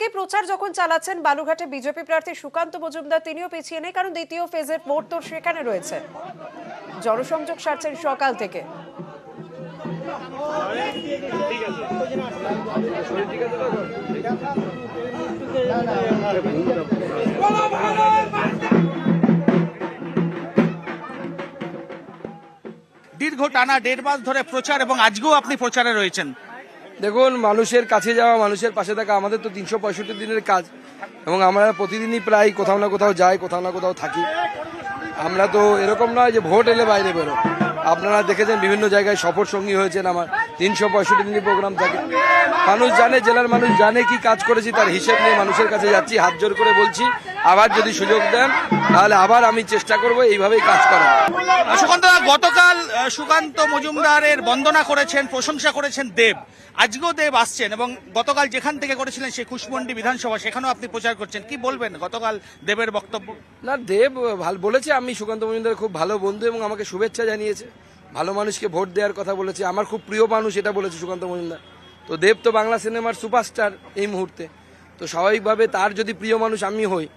থেকে প্রচার যখন চালাচ্ছেন বালুরঘাটে বিজেপি প্রার্থী সুকান্ত মজুমদার তিনিও পিছিয়ে নেই, কারণ দ্বিতীয় ফেজের ভোট তো সেখানে রয়েছে। জনসংযোগ সারছেন সকাল থেকে। দীর্ঘ টানা 1.5 মাস ধরে প্রচার এবং আজকেও আপনি প্রচারে রয়েছেন। দেখুন, মানুষের কাছে যাওয়া, মানুষের পাশে থাকা আমাদের তো 365 দিনের কাজ এবং আমরা প্রতিদিনই প্রায় কোথাও না কোথাও যাই, কোথাও না কোথাও থাকি। আমরা তো এরকম নয় যে ভোট এলে বাইরে বেরো। আপনারা দেখেছেন বিভিন্ন জায়গায় সফর সঙ্গী হয়েছেন আমার, 365 দিনই প্রোগ্রাম থাকে। মানুষ জানে, জেলার মানুষ জানে কি কাজ করেছি, তার হিসেব নিয়ে মানুষের কাছে যাচ্ছি, হাত জোর করে বলছি আবার যদি সুযোগ দেন তাহলে আবার আমি চেষ্টা করব এইভাবেই কাজ করা। সুকান্ত, গতকাল সুকান্ত মজুমদারের বন্দনা করেছেন, প্রশংসা করেছেন দেব, আজকেও দেব আসছেন এবং গতকাল যেখান থেকে করেছিলেন সেই কুশমন্ডি বিধানসভা, সেখানেও আপনি প্রচার করছেন। কি বলবেন গতকাল দেবের বক্তব্য? না, দেব ভালো বলেছে। আমি সুকান্ত মজুমদার খুব ভালো বন্ধু এবং আমাকে শুভেচ্ছা জানিয়েছে, ভালো মানুষকে ভোট দেওয়ার কথা বলেছে, আমার খুব প্রিয় মানুষ এটা বলেছে সুকান্ত মজুমদার। তো দেব তো বাংলা সিনেমার সুপারস্টার এই মুহূর্তে, তো স্বাভাবিকভাবে তার যদি প্রিয় মানুষ আমি হই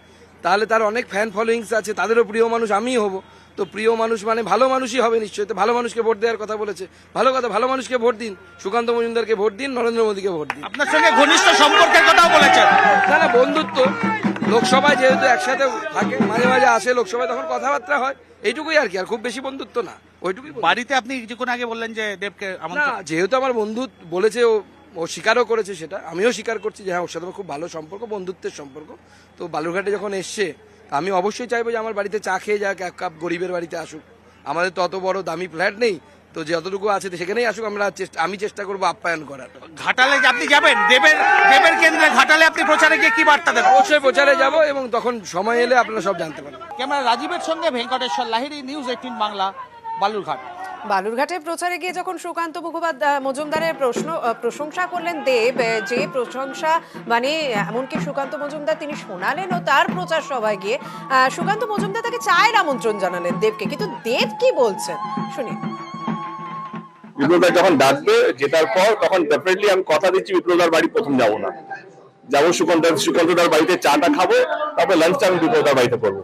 তাহলে তার অনেক ফ্যান ফলোয়িংস আছে, তাদেরও প্রিয় মানুষ আমিই হব। তো প্রিয় মানুষ মানে ভালো মানুষই হবে নিশ্চয়ই। তো ভালো মানুষকে ভোট দেওয়ার কথা বলেছে, ভালো কথা, ভালো মানুষকে ভোট দিন, সুকান্ত মজুমদারকে ভোট দিন, নরেন্দ্র মোদীকে ভোট দিন। আপনার সঙ্গে ঘনিষ্ঠ সম্পর্কের কথাও বলেছেন। না না, বন্ধুত্ব, লোকসভায় যেহেতু একসাথে থাকে, মাঝে মাঝে আসে লোকসভায়, তখন কথাবার্তা হয়, এইটুকুই আর কি, আর খুব বেশি বন্ধুত্ব না, ওইটুকুই। বাড়িতে আপনি কিছুক্ষণ আগে বললেন যে দেবকে না, যেহেতু আমার বন্ধু বলেছে, ও স্বীকারও করেছে, সেটা আমিও স্বীকার করছি যে হ্যাঁ ওর সাথে আমার খুব ভালো সম্পর্ক, বন্ধুত্বের সম্পর্ক। তো বালুরঘাটে যখন এসছে আমি অবশ্যই চাইবো যে আমার বাড়িতে চা খেয়ে যাক, এক কাপ গরিবের বাড়িতে আসুক। আমাদের তো অত বড় দামি ফ্ল্যাট নেই, তো যতটুকু আছে সেখানেই আসুক, আমি চেষ্টা করবো আপ্যায়ন করার। ঘাটালে যে আপনি যাবেন, দেবের কেন্দ্রে ঘাটালে আপনি প্রচারে গিয়ে কি বার্তা দেবেন? অবশ্যই প্রচারে যাব এবং তখন সময় এলে আপনারা সব জানতে পারবেন। ক্যামেরা রাজীবের সঙ্গে ভেঙ্কটেশ্বর লাহিড়ী, নিউজ 18 বাংলা, বালুরঘাট। বালুরঘাটে প্রচারে গিয়ে যখন সুকান্ত মজুমদারের প্রশংসা করলেন দেব, যে প্রশংসা মানে এমনকি সুকান্ত মজুমদার তিনি শোনালেন ও তার প্রচার সভায় গিয়ে সুকান্ত মজুমদার তাকে চায়ের আমন্ত্রণ জানালেন দেবকে, কিন্তু দেব কি বলছেন শুনি। বিপ্লবদা যখন ডাকবে জেতার পর, তখন ডেফিনেটলি আমি কথা দিচ্ছি বিপ্লবদার বাড়ি প্রথম যাবো না, যাবো সুকান্তদার বাড়িতে চাটা খাবো, তারপর লাঞ্চটা আমি বিপ্লবদার বাড়িতে করবো।